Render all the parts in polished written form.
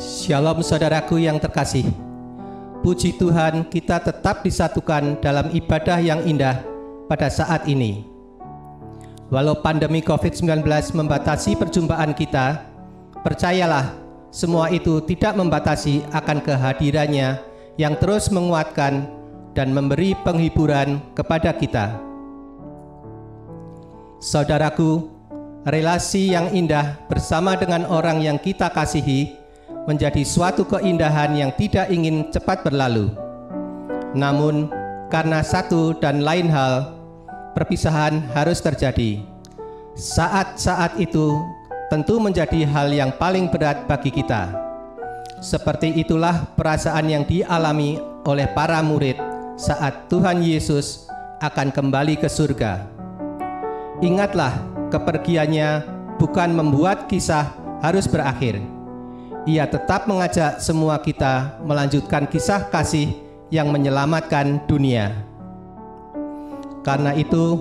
Shalom saudaraku yang terkasih. Puji Tuhan, kita tetap disatukan dalam ibadah yang indah pada saat ini. Walau pandemi COVID-19 membatasi perjumpaan kita, percayalah, semua itu tidak membatasi akan kehadirannya yang terus menguatkan dan memberi penghiburan kepada kita. Saudaraku, relasi yang indah bersama dengan orang yang kita kasihi menjadi suatu keindahan yang tidak ingin cepat berlalu. Namun, karena satu dan lain hal, perpisahan harus terjadi. Saat-saat itu tentu menjadi hal yang paling berat bagi kita. Seperti itulah perasaan yang dialami oleh para murid saat Tuhan Yesus akan kembali ke surga. Ingatlah, kepergiannya bukan membuat kisah harus berakhir. Ia tetap mengajak semua kita melanjutkan kisah kasih yang menyelamatkan dunia. Karena itu,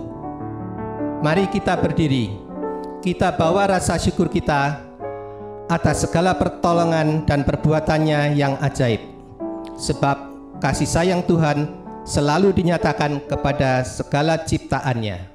mari kita berdiri. Kita bawa rasa syukur kita atas segala pertolongan dan perbuatannya yang ajaib. Sebab kasih sayang Tuhan selalu dinyatakan kepada segala ciptaannya.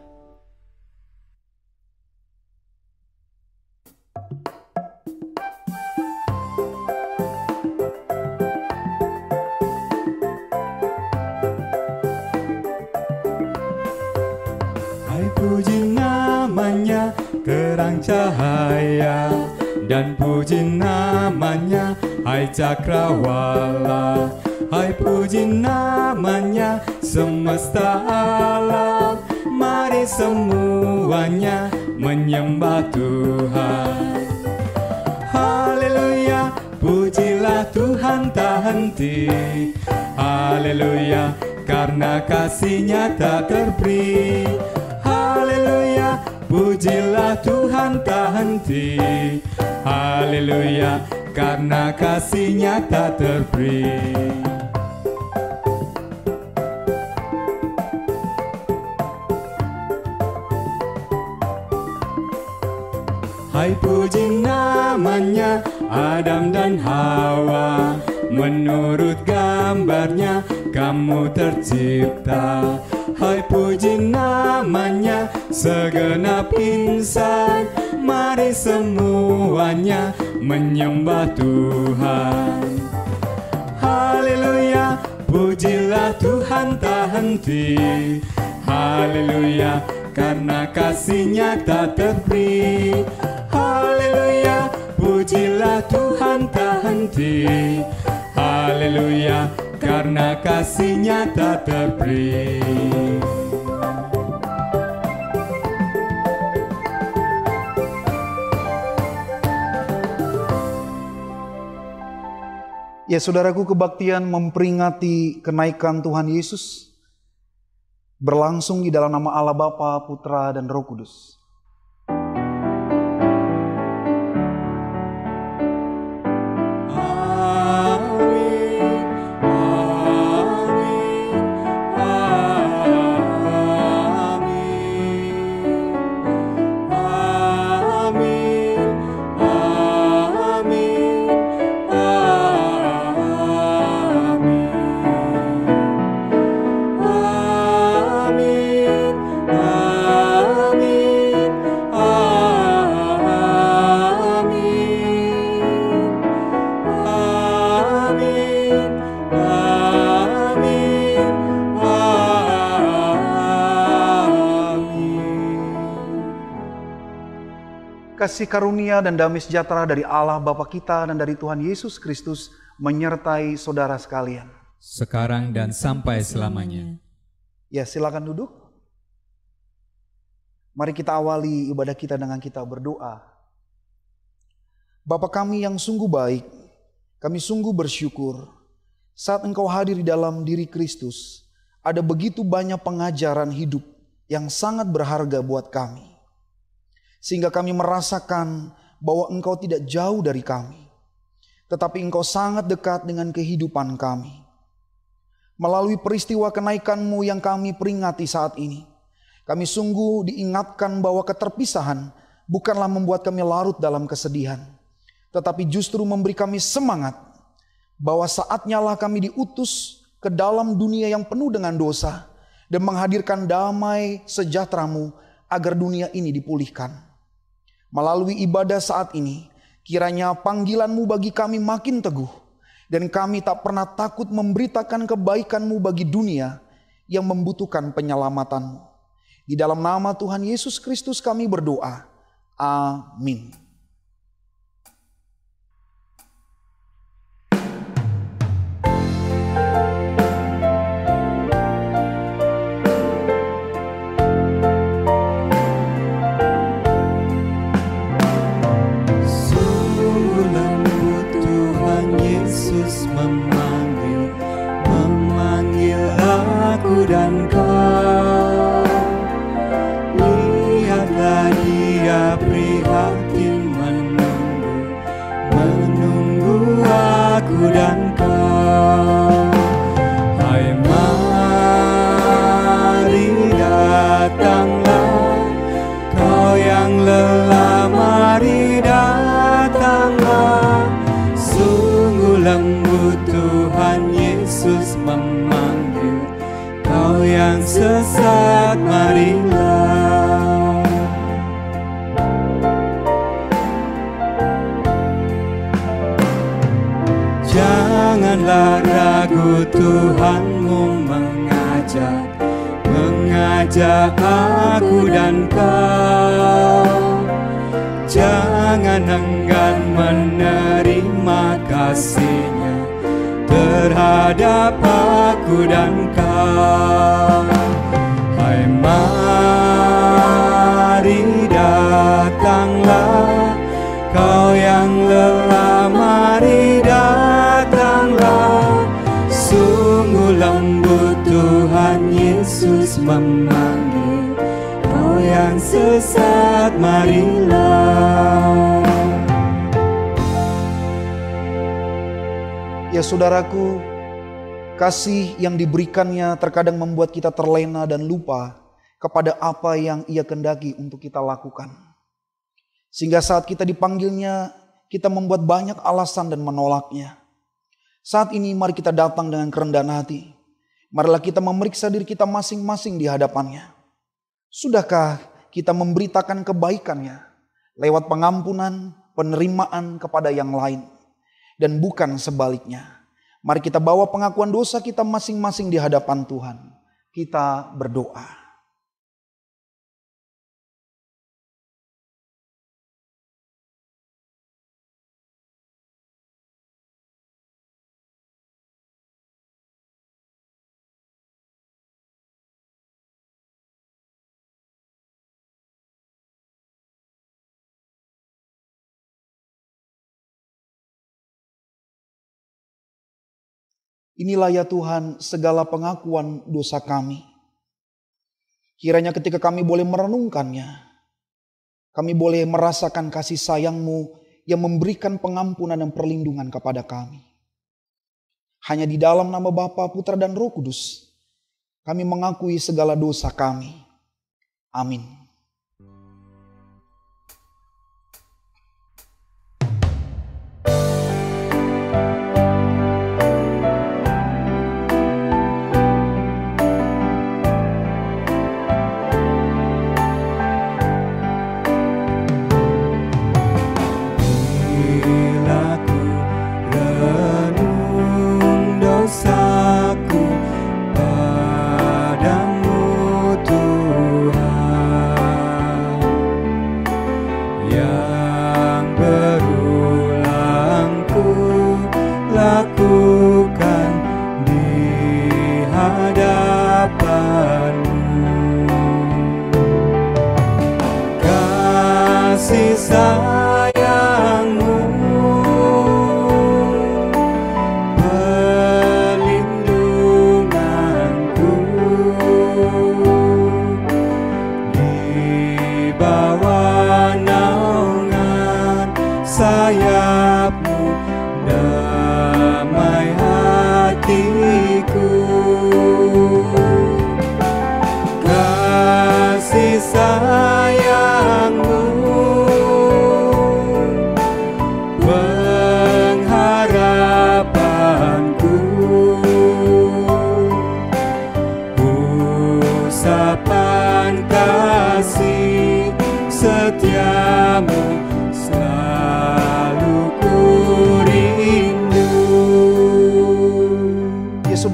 Puji namanya terang cahaya, dan puji namanya hai cakrawala. Hai puji namanya semesta alam. Mari semuanya menyembah Tuhan. Haleluya, pujilah Tuhan tak henti. Haleluya, karena kasih-Nya tak terberi. Haleluya, pujilah Tuhan tak henti. Haleluya, karena kasih-Nya tak terberi. Hai puji namanya Adam dan Hawa. Menurut gambarnya kamu tercipta. Hai puji namanya segenap insan. Mari semuanya menyembah Tuhan. Haleluya, pujilah Tuhan tak henti. Haleluya, karena kasih-Nya tak terberi. Haleluya, pujilah Tuhan tak henti. Haleluya, karena kasih-Nya tak terberi. Ya saudaraku, kebaktian memperingati kenaikan Tuhan Yesus berlangsung di dalam nama Allah Bapa, Putra, dan Roh Kudus. Kasih karunia dan damai sejahtera dari Allah Bapa kita dan dari Tuhan Yesus Kristus menyertai saudara sekalian. Sekarang dan sampai selamanya. Ya, silakan duduk. Mari kita awali ibadah kita dengan kita berdoa. Bapa kami yang sungguh baik, kami sungguh bersyukur saat Engkau hadir di dalam diri Kristus. Ada begitu banyak pengajaran hidup yang sangat berharga buat kami. Sehingga kami merasakan bahwa Engkau tidak jauh dari kami, tetapi Engkau sangat dekat dengan kehidupan kami. Melalui peristiwa kenaikan-Mu yang kami peringati saat ini, kami sungguh diingatkan bahwa keterpisahan bukanlah membuat kami larut dalam kesedihan, tetapi justru memberi kami semangat bahwa saatnya lah kami diutus ke dalam dunia yang penuh dengan dosa dan menghadirkan damai sejahtera-Mu agar dunia ini dipulihkan. Melalui ibadah saat ini, kiranya panggilan-Mu bagi kami makin teguh dan kami tak pernah takut memberitakan kebaikan-Mu bagi dunia yang membutuhkan penyelamatan-Mu. Di dalam nama Tuhan Yesus Kristus kami berdoa. Amin. Sungguh lembut Tuhan Yesus memanggil aku dan kau. Lihatlah Dia prihatin menunggu aku dan kau. Hai, mari datanglah, kau yang lelah, mari datanglah. Sungguh lembut Tuhan Yesus memanggil, kau yang sesat, marilah. Janganlah ragu, Tuhanmu mengajak aku dan kau. Jangan enggan menerima kasih-Nya terhadap aku dan kau. Hai, mari datanglah, kau yang lelah, mari datanglah. Sungguh lembut Tuhan Yesus memanggil, kau yang sesat, marilah. Ya saudaraku, kasih yang diberikannya terkadang membuat kita terlena dan lupa kepada apa yang Ia kehendaki untuk kita lakukan. Sehingga saat kita dipanggilnya, kita membuat banyak alasan dan menolaknya. Saat ini mari kita datang dengan kerendahan hati. Marilah kita memeriksa diri kita masing-masing di hadapannya. Sudahkah kita memberitakan kebaikan-Nya lewat pengampunan, penerimaan kepada yang lain, dan bukan sebaliknya? Mari kita bawa pengakuan dosa kita masing-masing di hadapan Tuhan. Kita berdoa. Inilah ya Tuhan segala pengakuan dosa kami. Kiranya ketika kami boleh merenungkannya, kami boleh merasakan kasih sayang-Mu yang memberikan pengampunan dan perlindungan kepada kami. Hanya di dalam nama Bapa, Putra dan Roh Kudus, kami mengakui segala dosa kami. Amin. Dosaku padamu Tuhan.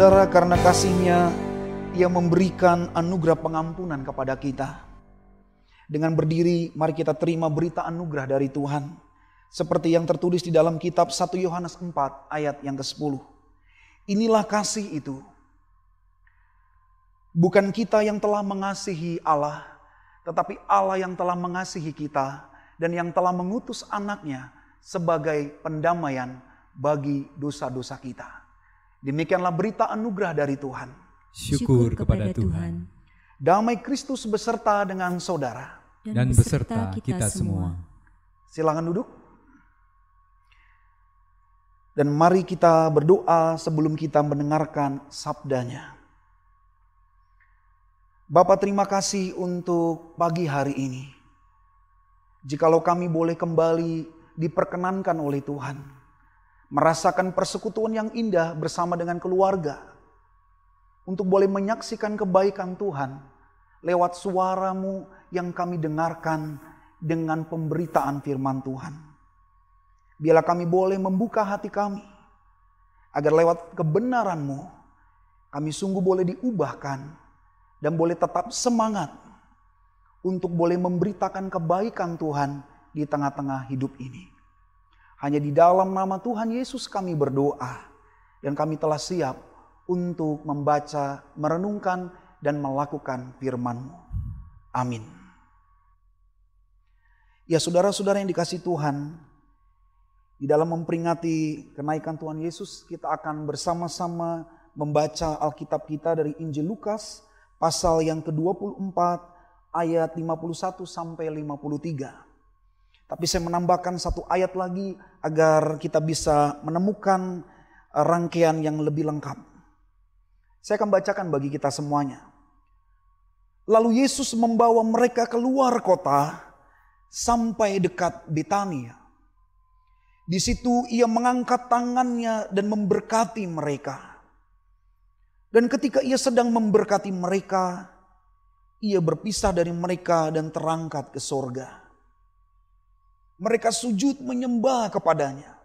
saudara, karena kasih-Nya Ia memberikan anugerah pengampunan kepada kita. Dengan berdiri, mari kita terima berita anugerah dari Tuhan. Seperti yang tertulis di dalam kitab 1 Yohanes 4 ayat yang ke-10. Inilah kasih itu. Bukan kita yang telah mengasihi Allah, tetapi Allah yang telah mengasihi kita dan yang telah mengutus anaknya sebagai pendamaian bagi dosa-dosa kita. Demikianlah berita anugerah dari Tuhan. Syukur kepada Tuhan. Damai Kristus beserta dengan saudara. Dan beserta kita semua. Silakan duduk. Dan mari kita berdoa sebelum kita mendengarkan sabdanya. Bapa, terima kasih untuk pagi hari ini. Jikalau kami boleh kembali diperkenankan oleh Tuhan, merasakan persekutuan yang indah bersama dengan keluarga, untuk boleh menyaksikan kebaikan Tuhan lewat suara-Mu yang kami dengarkan dengan pemberitaan firman Tuhan. Biarlah kami boleh membuka hati kami, agar lewat kebenaran-Mu kami sungguh boleh diubahkan dan boleh tetap semangat untuk boleh memberitakan kebaikan Tuhan di tengah-tengah hidup ini. Hanya di dalam nama Tuhan Yesus kami berdoa, dan kami telah siap untuk membaca, merenungkan, dan melakukan firman-Mu. Amin. Ya, saudara-saudara yang dikasihi Tuhan, di dalam memperingati kenaikan Tuhan Yesus, kita akan bersama-sama membaca Alkitab kita dari Injil Lukas, pasal yang ke-24, ayat 51 sampai 53. Tapi saya menambahkan satu ayat lagi agar kita bisa menemukan rangkaian yang lebih lengkap. Saya akan bacakan bagi kita semuanya. Lalu Yesus membawa mereka keluar kota sampai dekat Betania. Di situ Ia mengangkat tangannya dan memberkati mereka. Dan ketika Ia sedang memberkati mereka, Ia berpisah dari mereka dan terangkat ke sorga. Mereka sujud menyembah kepadanya.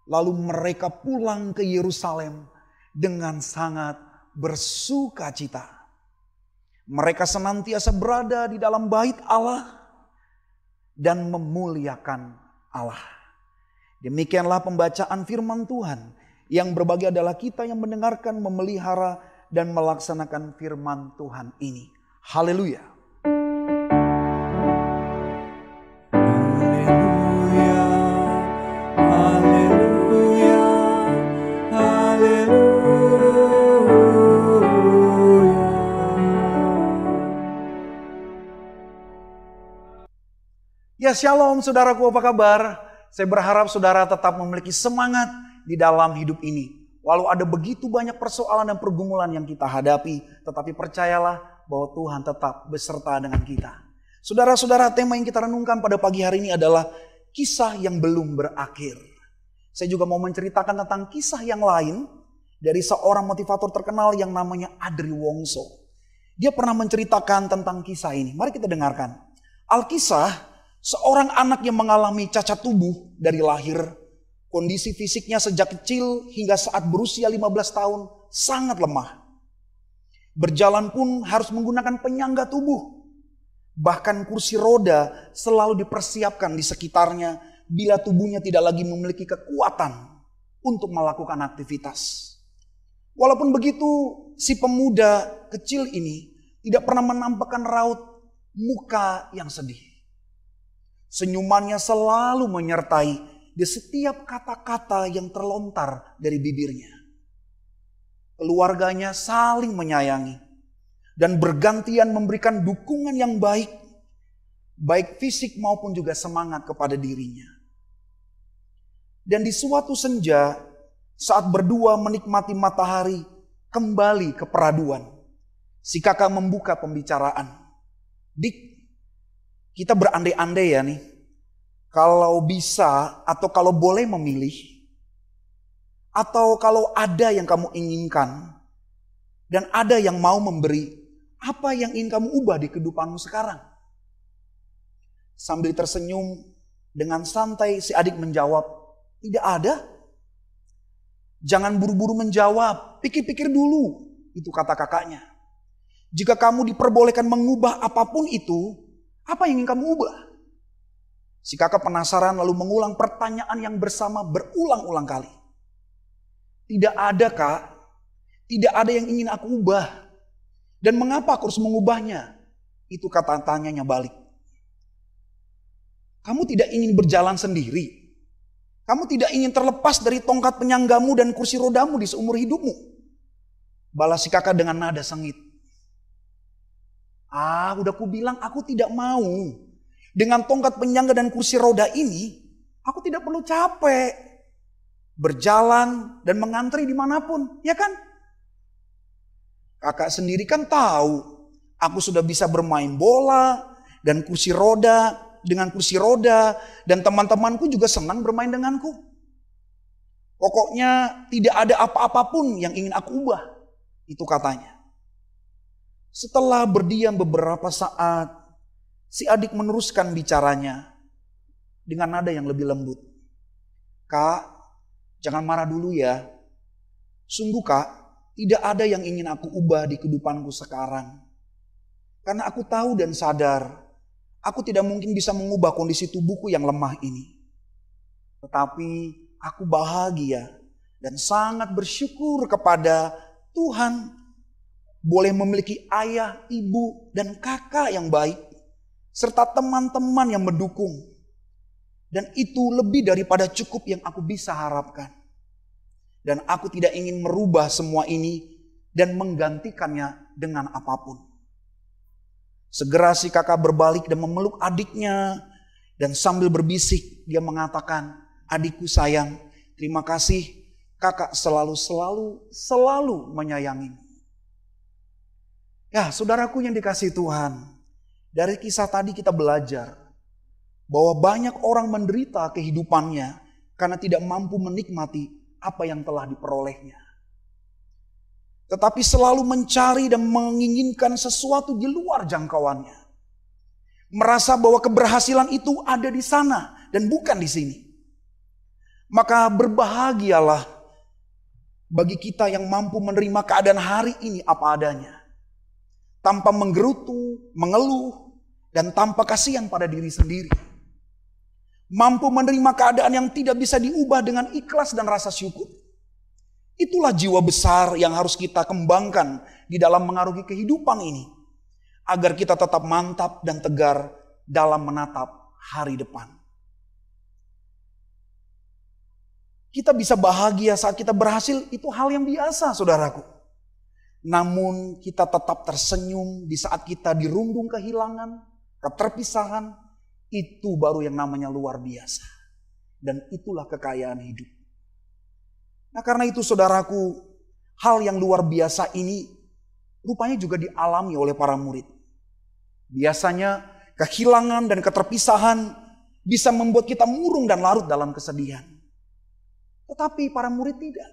Lalu mereka pulang ke Yerusalem dengan sangat bersukacita. Mereka senantiasa berada di dalam bait Allah dan memuliakan Allah. Demikianlah pembacaan firman Tuhan. Yang berbahagia adalah kita yang mendengarkan, memelihara, dan melaksanakan firman Tuhan ini. Haleluya. Haleluya, haleluya, haleluya. Ya, shalom saudaraku, apa kabar? Saya berharap saudara tetap memiliki semangat di dalam hidup ini. Walau ada begitu banyak persoalan dan pergumulan yang kita hadapi, tetapi percayalah bahwa Tuhan tetap beserta dengan kita. Saudara-saudara, tema yang kita renungkan pada pagi hari ini adalah kisah yang belum berakhir. Saya juga mau menceritakan tentang kisah yang lain dari seorang motivator terkenal yang namanya Adri Wongso. Dia pernah menceritakan tentang kisah ini. Mari kita dengarkan. Alkisah, seorang anak yang mengalami cacat tubuh dari lahir. Kondisi fisiknya sejak kecil hingga saat berusia 15 tahun sangat lemah. Berjalan pun harus menggunakan penyangga tubuh. Bahkan kursi roda selalu dipersiapkan di sekitarnya bila tubuhnya tidak lagi memiliki kekuatan untuk melakukan aktivitas. Walaupun begitu, si pemuda kecil ini tidak pernah menampakkan raut muka yang sedih. Senyumannya selalu menyertai di setiap kata-kata yang terlontar dari bibirnya. Keluarganya saling menyayangi dan bergantian memberikan dukungan yang baik, baik fisik maupun juga semangat kepada dirinya. Dan di suatu senja, saat berdua menikmati matahari kembali ke peraduan, si kakak membuka pembicaraan. Dik, kita berandai-andai ya nih. Kalau bisa atau kalau boleh memilih, atau kalau ada yang kamu inginkan dan ada yang mau memberi, apa yang ingin kamu ubah di kehidupanmu sekarang? Sambil tersenyum dengan santai si adik menjawab, tidak ada. Jangan buru-buru menjawab, pikir-pikir dulu. Itu kata kakaknya. Jika kamu diperbolehkan mengubah apapun itu, apa yang ingin kamu ubah? Si kakak penasaran lalu mengulang pertanyaan yang bersama berulang-ulang kali. Tidak ada, Kak. Tidak ada yang ingin aku ubah. Dan mengapa aku harus mengubahnya? Itu kata tanyanya balik. Kamu tidak ingin berjalan sendiri. Kamu tidak ingin terlepas dari tongkat penyanggamu dan kursi rodamu di seumur hidupmu. Balas si kakak dengan nada sengit. Udah ku bilang aku tidak mau. Dengan tongkat penyangga dan kursi roda ini, aku tidak perlu capek. Berjalan dan mengantri dimanapun, ya kan? Kakak sendiri kan tahu, aku sudah bisa bermain bola dan kursi roda, dengan kursi roda, dan teman-temanku juga senang bermain denganku. Pokoknya tidak ada apa-apapun yang ingin aku ubah, itu katanya. Setelah berdiam beberapa saat, si adik meneruskan bicaranya dengan nada yang lebih lembut. Kak, jangan marah dulu ya. Sungguh Kak, tidak ada yang ingin aku ubah di kehidupanku sekarang. Karena aku tahu dan sadar, aku tidak mungkin bisa mengubah kondisi tubuhku yang lemah ini. Tetapi aku bahagia dan sangat bersyukur kepada Tuhan boleh memiliki ayah, ibu, dan kakak yang baik. Serta teman-teman yang mendukung. Dan itu lebih daripada cukup yang aku bisa harapkan. Dan aku tidak ingin merubah semua ini dan menggantikannya dengan apapun. Segera si kakak berbalik dan memeluk adiknya. Dan sambil berbisik dia mengatakan, adikku sayang, terima kasih kakak selalu menyayangimu. Ya saudaraku yang dikasihi Tuhan. Dari kisah tadi kita belajar bahwa banyak orang menderita kehidupannya karena tidak mampu menikmati apa yang telah diperolehnya. Tetapi selalu mencari dan menginginkan sesuatu di luar jangkauannya. Merasa bahwa keberhasilan itu ada di sana dan bukan di sini. Maka berbahagialah bagi kita yang mampu menerima keadaan hari ini apa adanya. Tanpa menggerutu, mengeluh, dan tanpa kasihan pada diri sendiri. Mampu menerima keadaan yang tidak bisa diubah dengan ikhlas dan rasa syukur. Itulah jiwa besar yang harus kita kembangkan di dalam mengarungi kehidupan ini. Agar kita tetap mantap dan tegar dalam menatap hari depan. Kita bisa bahagia saat kita berhasil, itu hal yang biasa saudaraku. Namun kita tetap tersenyum di saat kita dirundung kehilangan, keterpisahan, itu baru yang namanya luar biasa. Dan itulah kekayaan hidup. Nah karena itu saudaraku, hal yang luar biasa ini rupanya juga dialami oleh para murid. Biasanya kehilangan dan keterpisahan bisa membuat kita murung dan larut dalam kesedihan. Tetapi para murid tidak.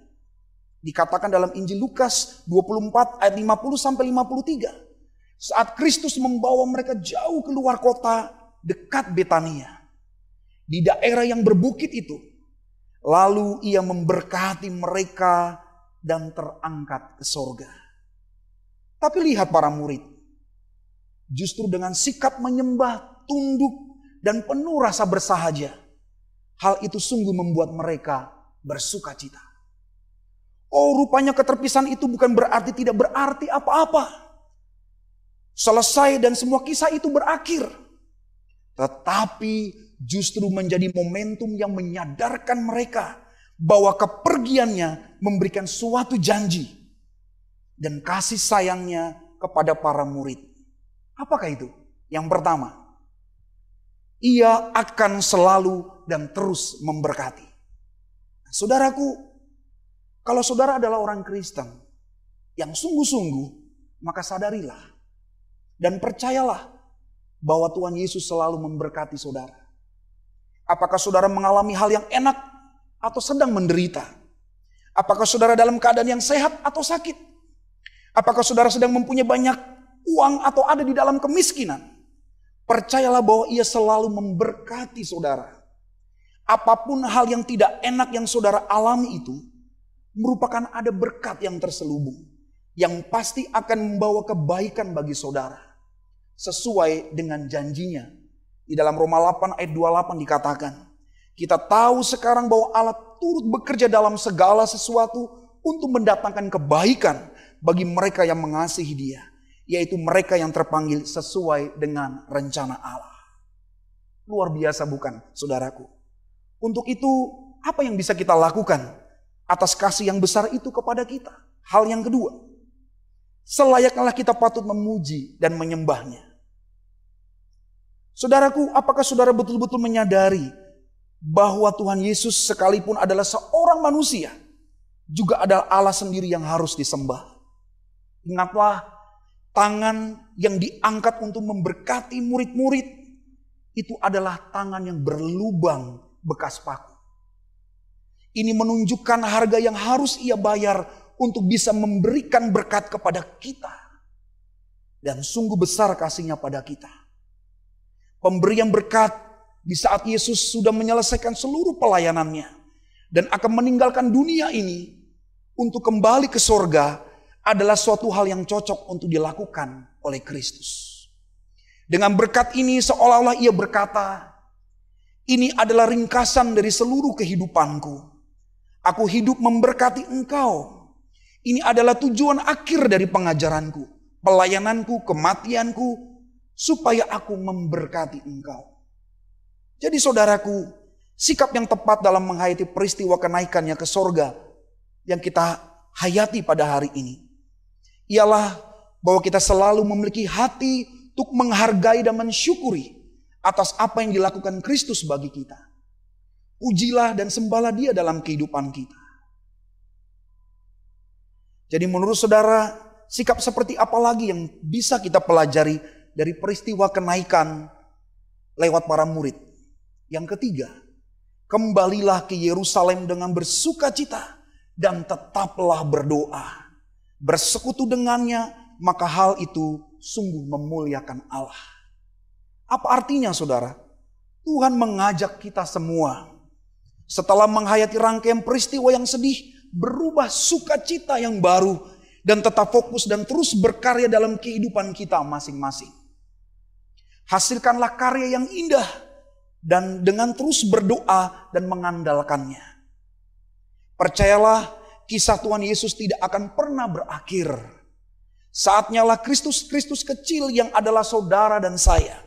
Dikatakan dalam Injil Lukas 24 ayat 50-53. Saat Kristus membawa mereka jauh keluar kota dekat Betania. Di daerah yang berbukit itu. Lalu ia memberkati mereka dan terangkat ke sorga. Tapi lihat para murid. Justru dengan sikap menyembah, tunduk, dan penuh rasa bersahaja. Hal itu sungguh membuat mereka bersuka cita. Oh rupanya keterpisahan itu bukan berarti tidak berarti apa-apa. Selesai dan semua kisah itu berakhir. Tetapi justru menjadi momentum yang menyadarkan mereka bahwa kepergiannya memberikan suatu janji dan kasih sayangnya kepada para murid. Apakah itu? Yang pertama, ia akan selalu dan terus memberkati. Saudaraku, kalau saudara adalah orang Kristen yang sungguh-sungguh, maka sadarilah dan percayalah bahwa Tuhan Yesus selalu memberkati saudara. Apakah saudara mengalami hal yang enak atau sedang menderita? Apakah saudara dalam keadaan yang sehat atau sakit? Apakah saudara sedang mempunyai banyak uang atau ada di dalam kemiskinan? Percayalah bahwa ia selalu memberkati saudara. Apapun hal yang tidak enak yang saudara alami itu, merupakan ada berkat yang terselubung, yang pasti akan membawa kebaikan bagi saudara. Sesuai dengan janjinya. Di dalam Roma 8 ayat 28 dikatakan, kita tahu sekarang bahwa Allah turut bekerja dalam segala sesuatu untuk mendatangkan kebaikan bagi mereka yang mengasihi Dia, yaitu mereka yang terpanggil sesuai dengan rencana Allah. Luar biasa bukan, saudaraku? Untuk itu, apa yang bisa kita lakukan atas kasih yang besar itu kepada kita? Hal yang kedua, selayaknya kita patut memuji dan menyembahnya. Saudaraku, apakah saudara betul-betul menyadari bahwa Tuhan Yesus sekalipun adalah seorang manusia, juga adalah Allah sendiri yang harus disembah? Ingatlah, tangan yang diangkat untuk memberkati murid-murid itu adalah tangan yang berlubang bekas paku. Ini menunjukkan harga yang harus Ia bayar untuk bisa memberikan berkat kepada kita. Dan sungguh besar kasih-Nya pada kita. Pemberian berkat di saat Yesus sudah menyelesaikan seluruh pelayanannya dan akan meninggalkan dunia ini untuk kembali ke sorga adalah suatu hal yang cocok untuk dilakukan oleh Kristus. Dengan berkat ini seolah-olah Ia berkata, ini adalah ringkasan dari seluruh kehidupanku. Aku hidup memberkati engkau. Ini adalah tujuan akhir dari pengajaranku, pelayananku, kematianku, supaya aku memberkati engkau. Jadi saudaraku, sikap yang tepat dalam menghayati peristiwa kenaikannya ke sorga yang kita hayati pada hari ini, ialah bahwa kita selalu memiliki hati untuk menghargai dan mensyukuri atas apa yang dilakukan Kristus bagi kita. Pujilah dan sembahlah Dia dalam kehidupan kita. Jadi menurut saudara, sikap seperti apa lagi yang bisa kita pelajari dari peristiwa kenaikan lewat para murid? Yang ketiga, kembalilah ke Yerusalem dengan bersuka cita dan tetaplah berdoa. Bersekutu dengannya, maka hal itu sungguh memuliakan Allah. Apa artinya saudara? Tuhan mengajak kita semua setelah menghayati rangkaian peristiwa yang sedih, berubah sukacita yang baru dan tetap fokus dan terus berkarya dalam kehidupan kita masing-masing. Hasilkanlah karya yang indah dan dengan terus berdoa dan mengandalkannya. Percayalah, kisah Tuhan Yesus tidak akan pernah berakhir. Saatnya lah Kristus kecil yang adalah saudara dan saya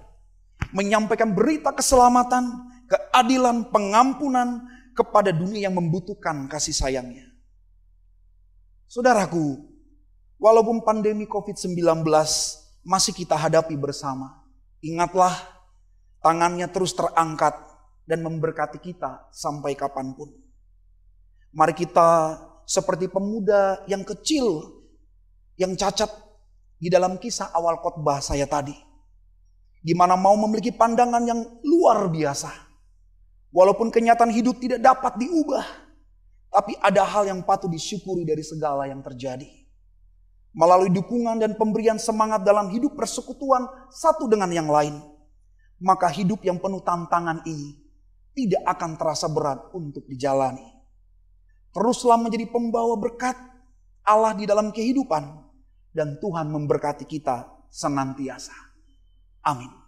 menyampaikan berita keselamatan, keadilan, pengampunan kepada dunia yang membutuhkan kasih sayangnya. Saudaraku, walaupun pandemi COVID-19 masih kita hadapi bersama, ingatlah, tangannya terus terangkat dan memberkati kita sampai kapanpun. Mari kita seperti pemuda yang kecil, yang cacat di dalam kisah awal khotbah saya tadi, di mana mau memiliki pandangan yang luar biasa. Walaupun kenyataan hidup tidak dapat diubah, tapi ada hal yang patut disyukuri dari segala yang terjadi. Melalui dukungan dan pemberian semangat dalam hidup persekutuan satu dengan yang lain, maka hidup yang penuh tantangan ini tidak akan terasa berat untuk dijalani. Teruslah menjadi pembawa berkat Allah di dalam kehidupan, dan Tuhan memberkati kita senantiasa. Amin.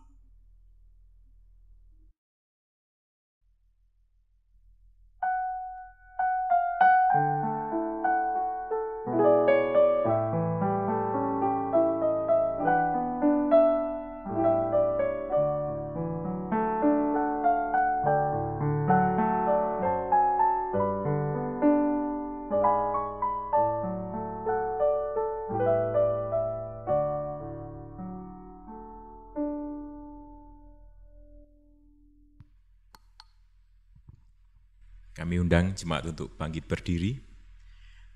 Kami undang jemaat untuk bangkit berdiri.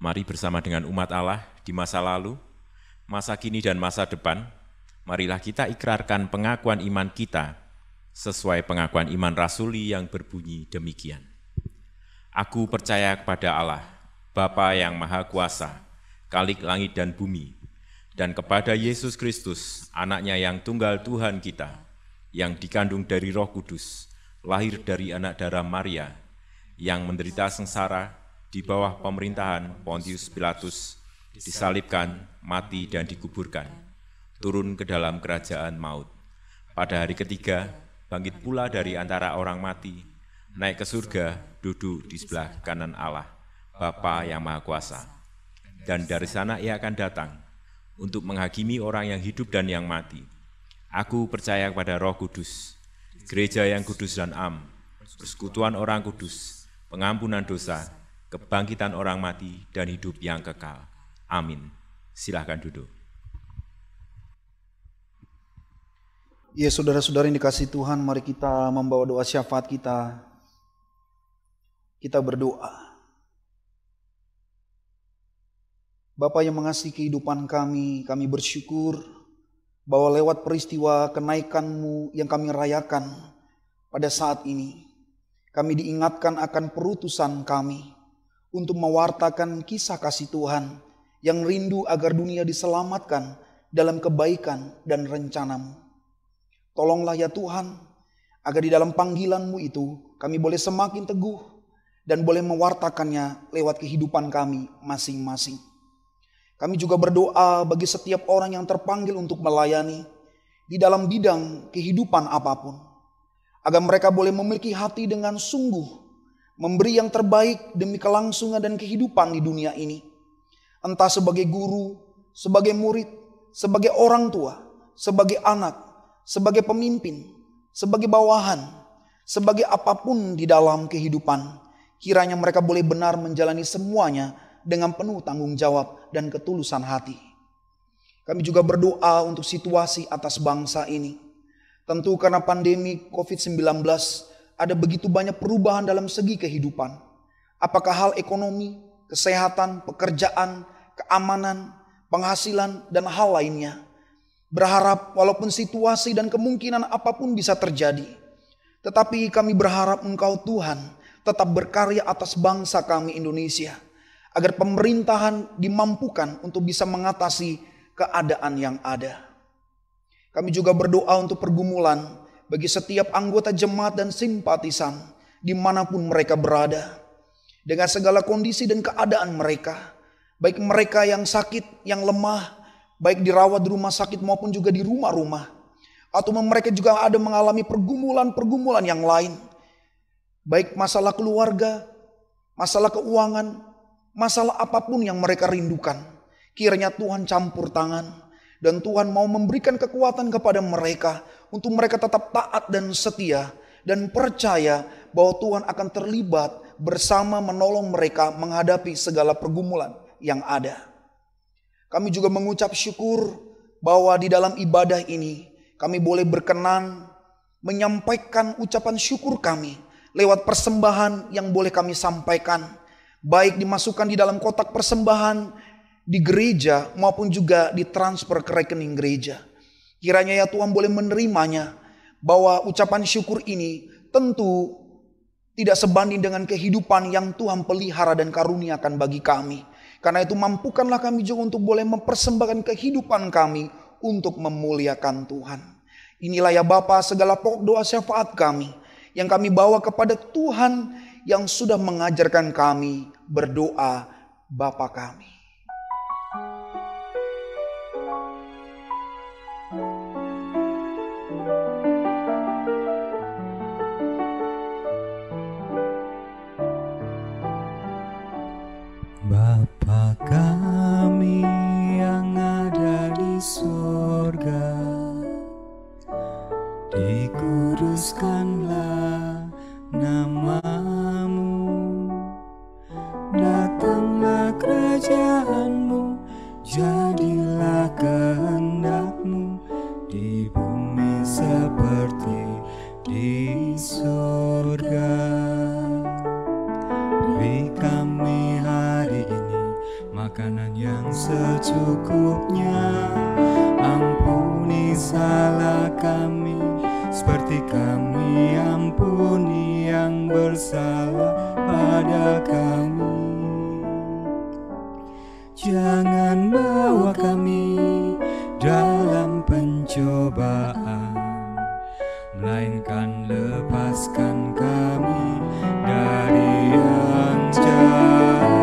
Mari bersama dengan umat Allah di masa lalu, masa kini dan masa depan, marilah kita ikrarkan pengakuan iman kita sesuai pengakuan iman rasuli yang berbunyi demikian. Aku percaya kepada Allah, Bapa yang Maha Kuasa, Khalik langit dan bumi, dan kepada Yesus Kristus, anaknya yang tunggal Tuhan kita, yang dikandung dari Roh Kudus, lahir dari anak darah Maria, yang menderita sengsara di bawah pemerintahan Pontius Pilatus, disalibkan, mati dan dikuburkan, turun ke dalam kerajaan maut. Pada hari ketiga, bangkit pula dari antara orang mati, naik ke surga, duduk di sebelah kanan Allah, Bapa yang Maha Kuasa. Dan dari sana ia akan datang untuk menghakimi orang yang hidup dan yang mati. Aku percaya kepada Roh Kudus, gereja yang kudus dan am, persekutuan orang kudus, pengampunan dosa, kebangkitan orang mati, dan hidup yang kekal. Amin. Silahkan duduk. Ya, saudara-saudara yang dikasihi Tuhan, mari kita membawa doa syafaat kita. Kita berdoa. Bapa yang mengasihi kehidupan kami bersyukur bahwa lewat peristiwa kenaikan-Mu yang kami rayakan pada saat ini, kami diingatkan akan perutusan kami untuk mewartakan kisah kasih Tuhan yang rindu agar dunia diselamatkan dalam kebaikan dan rencana-Mu. Tolonglah ya Tuhan, agar di dalam panggilan-Mu itu kami boleh semakin teguh dan boleh mewartakannya lewat kehidupan kami masing-masing. Kami juga berdoa bagi setiap orang yang terpanggil untuk melayani di dalam bidang kehidupan apapun, agar mereka boleh memiliki hati dengan sungguh, memberi yang terbaik demi kelangsungan dan kehidupan di dunia ini. Entah sebagai guru, sebagai murid, sebagai orang tua, sebagai anak, sebagai pemimpin, sebagai bawahan, sebagai apapun di dalam kehidupan. Kiranya mereka boleh benar menjalani semuanya dengan penuh tanggung jawab dan ketulusan hati. Kami juga berdoa untuk situasi atas bangsa ini. Tentu karena pandemi COVID-19 ada begitu banyak perubahan dalam segi kehidupan. Apakah hal ekonomi, kesehatan, pekerjaan, keamanan, penghasilan, dan hal lainnya. Berharap walaupun situasi dan kemungkinan apapun bisa terjadi, tetapi kami berharap Engkau Tuhan tetap berkarya atas bangsa kami Indonesia, agar pemerintahan dimampukan untuk bisa mengatasi keadaan yang ada. Kami juga berdoa untuk pergumulan bagi setiap anggota jemaat dan simpatisan dimanapun mereka berada. Dengan segala kondisi dan keadaan mereka, baik mereka yang sakit, yang lemah, baik dirawat di rumah sakit maupun juga di rumah-rumah. Atau mereka juga ada mengalami pergumulan-pergumulan yang lain. Baik masalah keluarga, masalah keuangan, masalah apapun yang mereka rindukan, kiranya Tuhan campur tangan dan Tuhan mau memberikan kekuatan kepada mereka untuk mereka tetap taat dan setia dan percaya bahwa Tuhan akan terlibat bersama menolong mereka menghadapi segala pergumulan yang ada. Kami juga mengucap syukur bahwa di dalam ibadah ini kami boleh berkenan menyampaikan ucapan syukur kami lewat persembahan yang boleh kami sampaikan, baik dimasukkan di dalam kotak persembahan di gereja maupun juga ditransfer ke rekening gereja. Kiranya ya Tuhan boleh menerimanya, bahwa ucapan syukur ini tentu tidak sebanding dengan kehidupan yang Tuhan pelihara dan karuniakan bagi kami. Karena itu mampukanlah kami juga untuk boleh mempersembahkan kehidupan kami untuk memuliakan Tuhan. Inilah ya Bapa segala pokok doa syafaat kami yang kami bawa kepada Tuhan yang sudah mengajarkan kami berdoa Bapa kami. Bapa kami yang ada di surga, dikuduskanlah nama-Mu, datanglah kerajaan-Mu, jadilah kehendak-Mu di bumi seperti di surga. Beri kami hari ini makanan yang secukupnya, ampuni salah kami seperti kami ampuni yang bersalah pada kami. Jangan bawa kami dalam pencobaan, melainkan lepaskan kami dari yang jahat.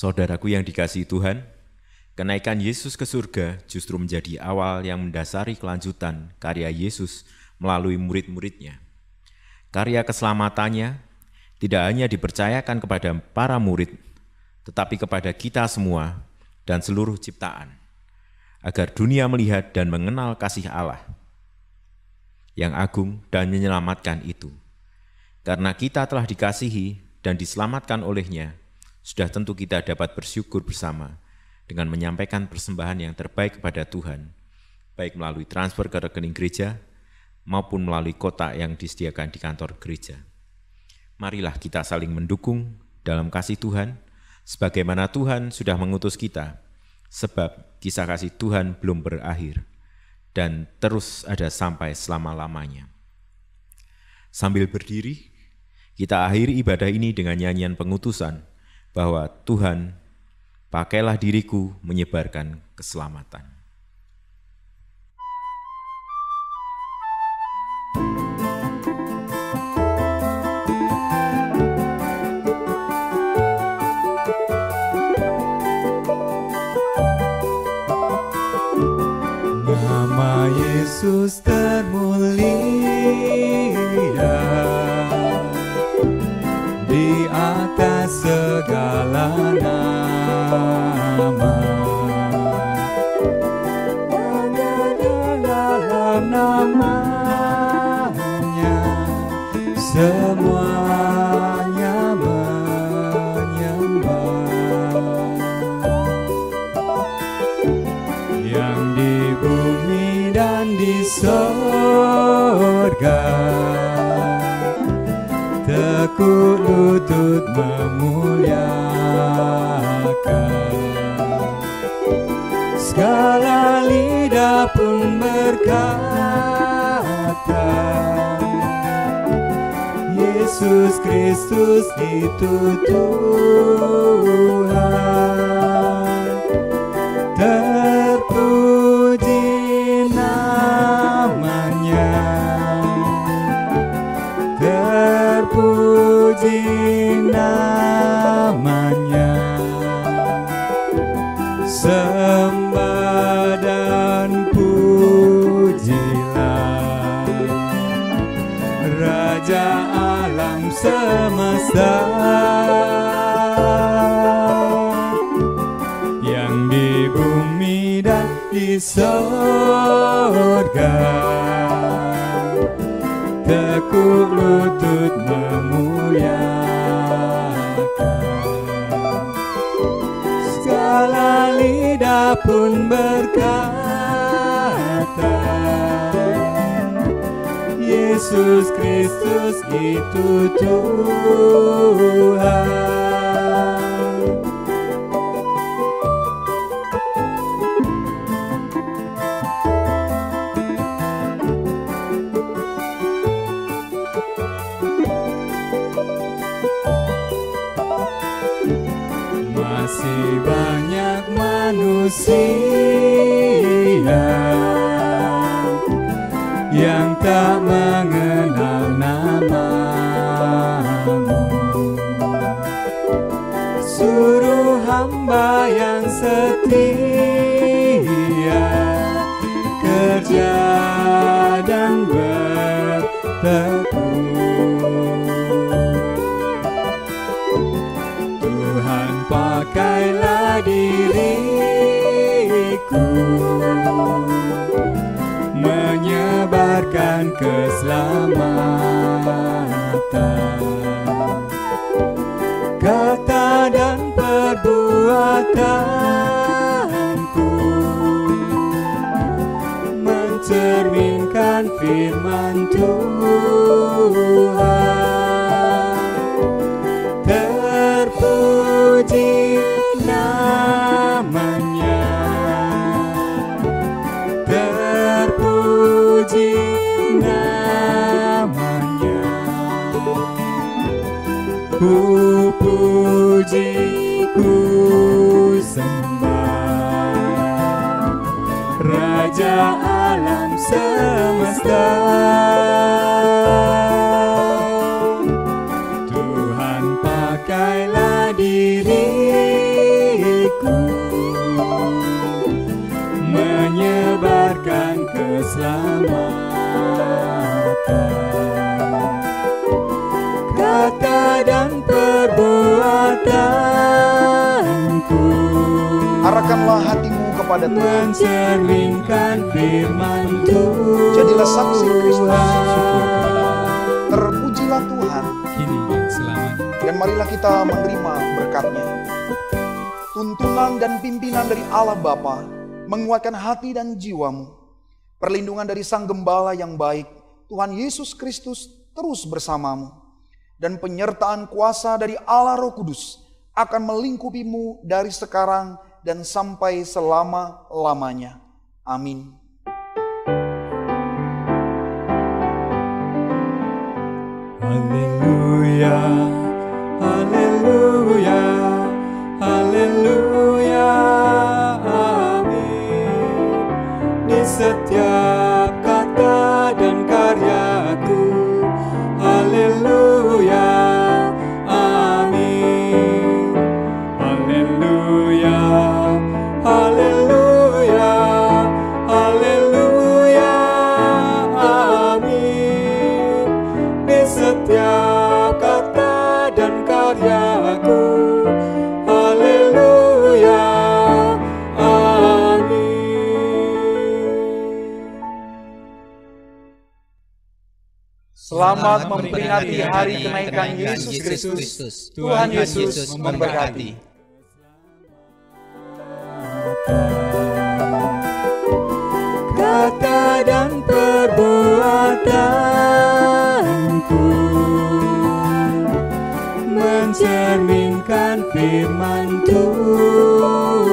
Saudaraku yang dikasihi Tuhan, kenaikan Yesus ke surga justru menjadi awal yang mendasari kelanjutan karya Yesus melalui murid-muridnya. Karya keselamatannya tidak hanya dipercayakan kepada para murid, tetapi kepada kita semua dan seluruh ciptaan, agar dunia melihat dan mengenal kasih Allah yang agung dan menyelamatkan itu. Karena kita telah dikasihi dan diselamatkan olehnya, sudah tentu kita dapat bersyukur bersama dengan menyampaikan persembahan yang terbaik kepada Tuhan, baik melalui transfer ke rekening gereja maupun melalui kotak yang disediakan di kantor gereja. Marilah kita saling mendukung dalam kasih Tuhan, sebagaimana Tuhan sudah mengutus kita, sebab kisah kasih Tuhan belum berakhir dan terus ada sampai selama-lamanya. Sambil berdiri, kita akhiri ibadah ini dengan nyanyian pengutusan, bahwa Tuhan, pakailah diriku menyebarkan keselamatan. Nama Yesus termulia di atas segala nama. Hanya dalam namanya semuanya menyembah. Yang di bumi dan di sorga tekuk lutut memuliakan. Segala lidah pun berkata, Yesus Kristus itu Tuhan. Terpuji namanya, terpuji namanya. Sembah dan pujilah Raja alam semesta, yang di bumi dan di sorga tekuk lutut memuliakan. Segala lidah pun berkata, Yesus Kristus itu Tuhan. Masih banyak manusia yang tak mengenal namamu. Suruh hamba yang setia kerja dan bertekun. Tuhan, pakailah diriku menyebarkan keselamatan. Kata dan perbuatanku mencerminkan firman Tuhan. Terpuji namanya, terpuji namanya. Ku puji, ku sembah Raja alam semesta. Tuhan, pakailah diriku keselamatan. Kata dan perbuatanku, Arahkanlah hatimu kepada Tuhan. mencerminkan firman Tuhan. Jadilah saksi Kristus. Terpujilah Tuhan. Kini dan selamanya. Dan marilah kita menerima berkat-Nya. Tuntunan dan pimpinan dari Allah Bapa menguatkan hati dan jiwamu. Perlindungan dari Sang Gembala yang baik, Tuhan Yesus Kristus, terus bersamamu. Dan penyertaan kuasa dari Allah Roh Kudus akan melingkupimu dari sekarang dan sampai selama-lamanya. Amin. Haleluya, haleluya, haleluya, amin. Di setiap kata dan karyaku, haleluya, amin. Haleluya, haleluya, haleluya, amin. Di setiap kata dan karyaku, haleluya, amin. Selamat memperingati hari kenaikan Yesus Kristus. Tuhan Yesus memberkati. Kata dan perbuatanku mencerminkan firman Tuhan.